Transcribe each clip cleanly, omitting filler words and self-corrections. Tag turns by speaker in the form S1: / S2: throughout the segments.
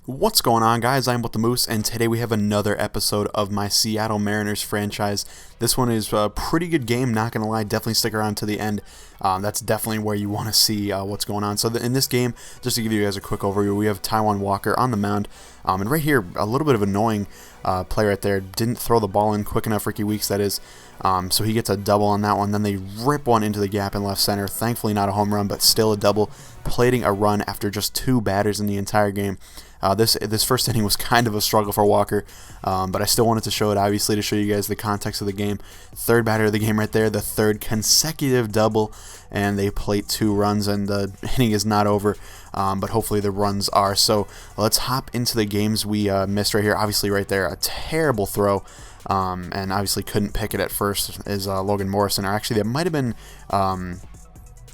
S1: What's going on, guys? I'm with the Moose, and today we have another episode of my Seattle Mariners franchise. This one is a pretty good game, not going to lie. Definitely stick around to the end. That's definitely where you want to see what's going on. So in this game, just to give you guys a quick overview, we have Taijuan Walker on the mound. And right here, a little bit of annoying play right there. Didn't throw the ball in quick enough, Ricky Weeks, that is. So he gets a double on that one. Then they rip one into the gap in left center. Thankfully not a home run, but still a double, plating a run after just 2 batters in the entire game. This first inning was kind of a struggle for Walker, but I still wanted to show it, obviously, to show you guys the context of the game. Third batter of the game right there, the third consecutive double, and they plate 2 runs, and the inning is not over, but hopefully the runs are. So let's hop into the games we missed right here. Obviously right there, a terrible throw, and obviously couldn't pick it at first, is Logan Morrison, or actually that might have been...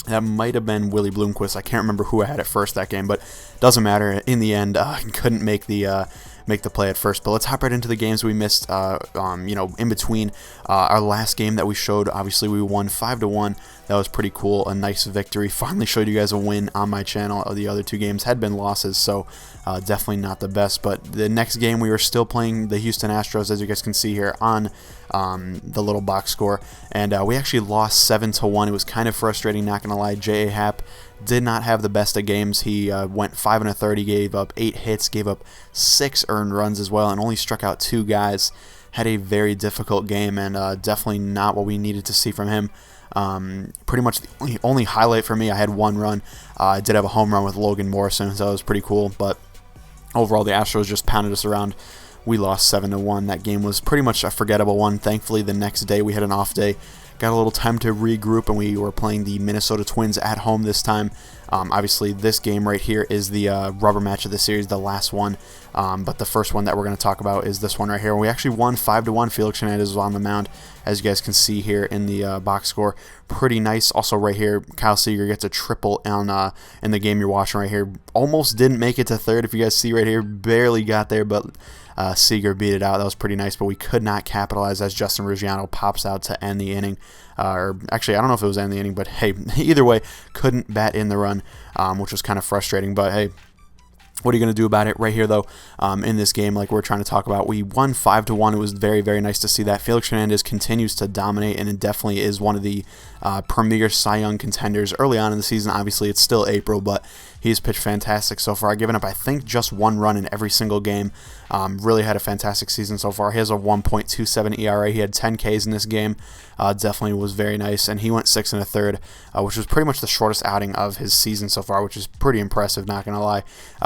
S1: Willie Bloomquist. I can't remember who I had at first that game, but doesn't matter. In the end, couldn't make the play at first. But let's hop right into the games we missed. In between our last game that we showed, obviously we won 5-1. That was pretty cool. A nice victory. Finally showed you guys a win on my channel. The other 2 games had been losses, so definitely not the best. But the next game we were still playing the Houston Astros, as you guys can see here on the little box score, and we actually lost 7-1. It was kind of frustrating, not gonna lie. J.A. Happ did not have the best of games. He went 5 1/3. He gave up 8 hits, gave up 6 earned runs as well, and only struck out 2 guys. Had a very difficult game, and definitely not what we needed to see from him. Pretty much the only highlight for me, I had 1 run. I did have a home run with Logan Morrison, so that was pretty cool, but overall the Astros just pounded us around. We lost 7-1. That game was pretty much a forgettable one. Thankfully, the next day we had an off day. Got a little time to regroup, and we were playing the Minnesota Twins at home this time. Obviously, this game right here is the rubber match of the series, the last one. But the first one that we're going to talk about is this one right here. We actually won 5-1. Felix Hernandez was on the mound, as you guys can see here in the box score. Pretty nice. Also right here, Kyle Seager gets a triple in the game you're watching right here. Almost didn't make it to third, if you guys see right here. Barely got there, but Seager beat it out. That was pretty nice, but we could not capitalize as Justin Ruggiano pops out to end the inning. Or actually, I don't know if it was end the inning, but hey, either way, couldn't bat in the run, which was kind of frustrating. But hey, what are you going to do about it? Right here, though, in this game, like we're trying to talk about, we won 5-1. It was very, very nice to see that. Felix Hernandez continues to dominate, and it definitely is one of the premier Cy Young contenders early on in the season. Obviously, it's still April, but he's pitched fantastic so far. Given up, I think, just 1 run in every single game. Really had a fantastic season so far. He has a 1.27 ERA. He had 10 Ks in this game. Definitely was very nice, and he went 6 1/3, which was pretty much the shortest outing of his season so far, which is pretty impressive, not going to lie.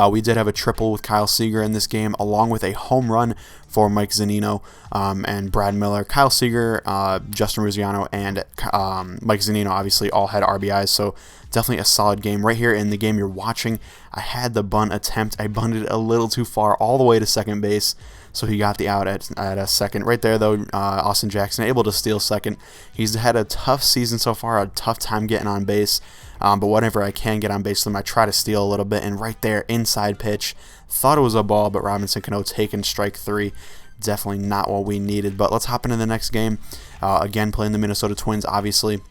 S1: We did have a triple with Kyle Seager in this game, along with a home run for Mike Zunino and Brad Miller. Kyle Seager, Justin Ruggiano, and Mike Zunino obviously all had RBIs, so definitely a solid game. Right here in the game you're watching, I had the bunt attempt. I bunted a little too far all the way to second base, so he got the out at a second. Right there, though, Austin Jackson able to steal second. He's had a tough season so far, a tough time getting on base, but whenever I can get on base with him, I try to steal a little bit, and right there, inside pitch. Thought it was a ball, but Robinson Cano taking strike 3. Definitely not what we needed, but let's hop into the next game. Again, playing the Minnesota Twins, obviously.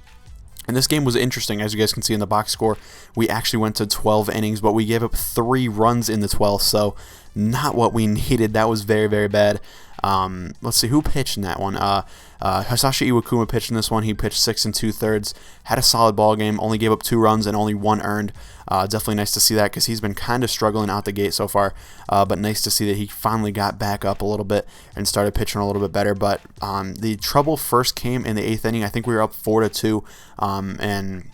S1: And this game was interesting, as you guys can see in the box score. We actually went to 12 innings, but we gave up 3 runs in the 12th, so not what we needed. That was very, very bad. Let's see, who pitched in that one? Hisashi Iwakuma pitched in this one. He pitched 6 2/3, had a solid ball game, only gave up 2 runs and only 1 earned. Definitely nice to see that, because he's been kind of struggling out the gate so far, but nice to see that he finally got back up a little bit and started pitching a little bit better. But the trouble first came in the 8th inning. I think we were up 4-2, and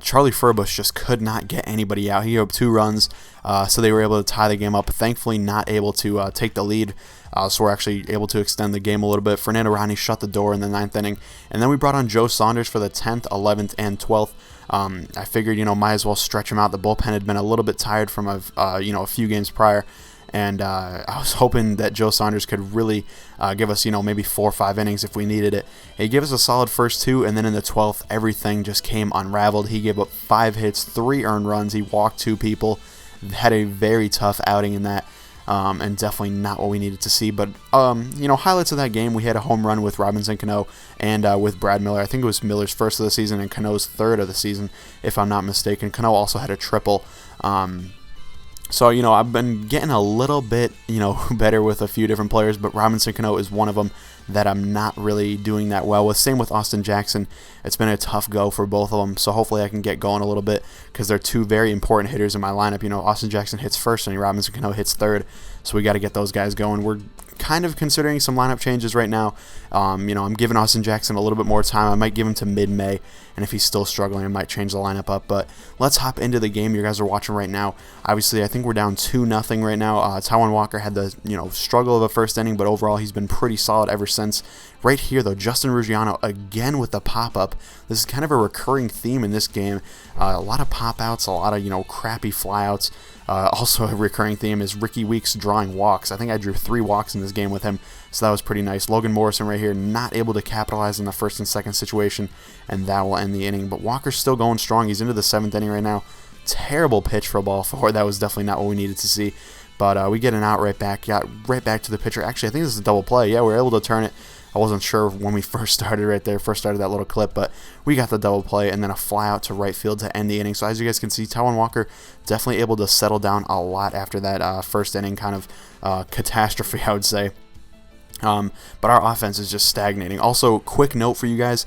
S1: Charlie Furbush just could not get anybody out. He gave up 2 runs, so they were able to tie the game up. Thankfully, not able to take the lead, so we're actually able to extend the game a little bit. Fernando Ronnie shut the door in the 9th inning, and then we brought on Joe Saunders for the 10th, 11th, and 12th. I figured, might as well stretch him out. The bullpen had been a little bit tired from a few games prior, and I was hoping that Joe Saunders could really give us, maybe 4 or 5 innings if we needed it. He gave us a solid first 2, and then in the 12th, everything just came unraveled. He gave up 5 hits, 3 earned runs. He walked 2 people. Had a very tough outing in that. And definitely not what we needed to see. But, highlights of that game, we had a home run with Robinson Cano and with Brad Miller. I think it was Miller's first of the season and Cano's third of the season, if I'm not mistaken. Cano also had a triple. So, I've been getting a little bit, better with a few different players, but Robinson Cano is one of them that I'm not really doing that well with. Same with Austin Jackson. It's been a tough go for both of them, so hopefully I can get going a little bit because they're two very important hitters in my lineup. Austin Jackson hits first and Robinson Cano hits third, so we got to get those guys going. We're kind of considering some lineup changes right now. I'm giving Austin Jackson a little bit more time. I might give him to mid-May, and if he's still struggling, I might change the lineup up. But let's hop into the game you guys are watching right now. Obviously, I think we're down 2-0 right now. Taijuan Walker had the struggle of a first inning, but overall he's been pretty solid ever since. Right here, though, Justin Ruggiano again with the pop-up. This is kind of a recurring theme in this game. A lot of pop-outs, a lot of crappy fly-outs. Also a recurring theme is Ricky Weeks drawing walks. I think I drew 3 walks in this game with him, so that was pretty nice. Logan Morrison right here not able to capitalize on the first and second situation, and that will end the inning. But Walker's still going strong. He's into the 7th inning right now. Terrible pitch for a ball 4. That was definitely not what we needed to see. But we get an out right back. Got right back to the pitcher. Actually, I think this is a double play. Yeah, we were able to turn it. I wasn't sure when we first started that little clip, but we got the double play and then a fly out to right field to end the inning. So as you guys can see, Taijuan Walker definitely able to settle down a lot after that first inning kind of catastrophe, I would say. But our offense is just stagnating. Also, quick note for you guys,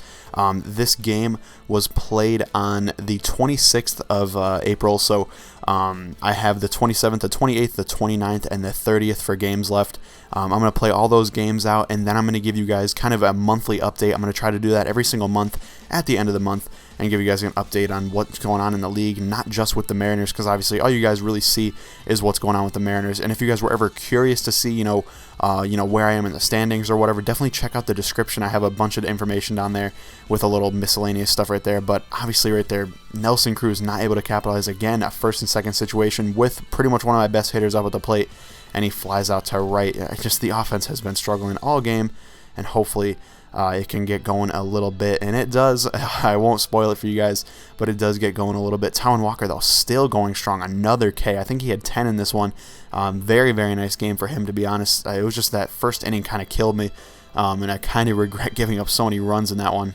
S1: this game was played on the 26th of April, so I have the 27th, the 28th, the 29th, and the 30th for games left. I'm going to play all those games out, and then I'm going to give you guys kind of a monthly update. I'm going to try to do that every single month at the end of the month and give you guys an update on what's going on in the league, not just with the Mariners, because obviously all you guys really see is what's going on with the Mariners. And if you guys were ever curious to see, where I am in the standings or whatever, definitely check out the description. I have a bunch of information down there with a little miscellaneous stuff right there. But obviously right there, Nelson Cruz not able to capitalize again, a first and second situation with pretty much one of my best hitters up at the plate, and he flies out to right. Just the offense has been struggling all game, and hopefully it can get going a little bit, and it does. I won't spoil it for you guys, but it does get going a little bit. Taijuan Walker, though, still going strong. Another K. I think he had 10 in this one. Very, very nice game for him, to be honest. It was just that first inning kind of killed me, and I kind of regret giving up so many runs in that one.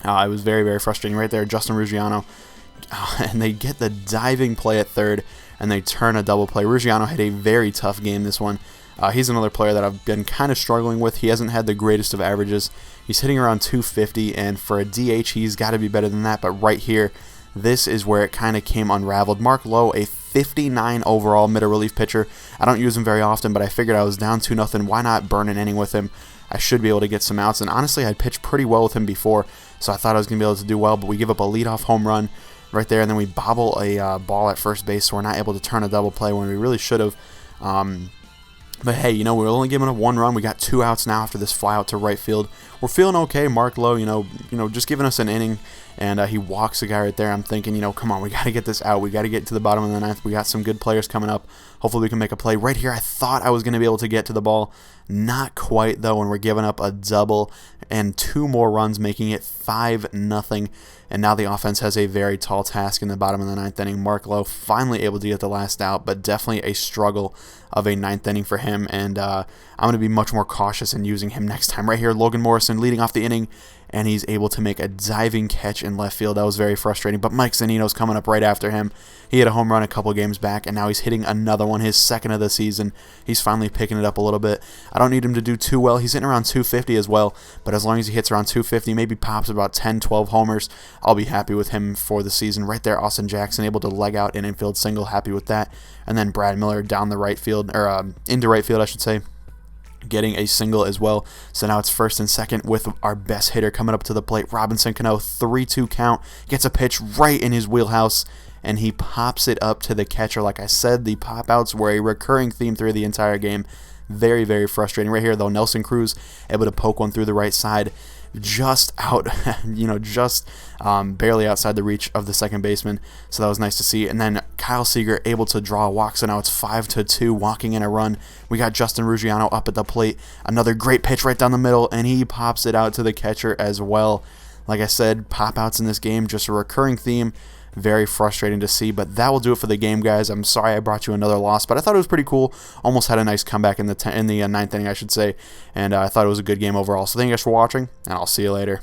S1: It was very, very frustrating. Right there, Justin Ruggiano, and they get the diving play at third, and they turn a double play. Ruggiano had a very tough game this one. He's another player that I've been kind of struggling with. He hasn't had the greatest of averages. He's hitting around 250, and for a DH, he's got to be better than that. But right here, this is where it kind of came unraveled. Mark Lowe, a 59 overall middle relief pitcher. I don't use him very often, but I figured I was down 2-0. Why not burn an inning with him? I should be able to get some outs. And honestly, I'd pitched pretty well with him before, so I thought I was going to be able to do well. But we give up a leadoff home run right there, and then we bobble a ball at first base, so we're not able to turn a double play when we really should have. But hey, we're only giving up 1 run. We got 2 outs now after this fly out to right field. We're feeling okay. Mark Lowe, just giving us an inning, and he walks the guy right there. I'm thinking, come on, we got to get this out. We got to get to the bottom of the 9th. We got some good players coming up. Hopefully we can make a play. Right here, I thought I was going to be able to get to the ball. Not quite, though, and we're giving up a double and 2 more runs, making it 5-0. And now the offense has a very tall task in the bottom of the 9th inning. Mark Lowe finally able to get the last out, but definitely a struggle of a 9th inning for him. And I'm going to be much more cautious in using him next time. Right here, Logan Morrison leading off the inning, and he's able to make a diving catch in left field. That was very frustrating, but Mike Zunino's coming up right after him. He had a home run a couple games back, and now he's hitting another one, his 2nd of the season. He's finally picking it up a little bit. I don't need him to do too well. He's hitting around 250 as well, but as long as he hits around 250, maybe pops about 10, 12 homers, I'll be happy with him for the season. Right there, Austin Jackson able to leg out an infield single, happy with that. And then Brad Miller down the right field, or into right field, I should say, getting a single as well. So now it's 1st and 2nd with our best hitter coming up to the plate. Robinson Cano, 3-2 count, gets a pitch right in his wheelhouse, and he pops it up to the catcher. Like I said, the pop-outs were a recurring theme through the entire game. Very, very frustrating. Right here, though, Nelson Cruz able to poke one through the right side, just out, barely outside the reach of the second baseman. So that was nice to see. And then Kyle Seager able to draw a walk. So now it's 5-2, walking in a run. We got Justin Ruggiano up at the plate. Another great pitch right down the middle, and he pops it out to the catcher as well. Like I said, pop-outs in this game, just a recurring theme. Very frustrating to see, but that will do it for the game, guys. I'm sorry I brought you another loss, but I thought it was pretty cool. Almost had a nice comeback in the 9th inning, I should say, and I thought it was a good game overall. So thank you guys for watching, and I'll see you later.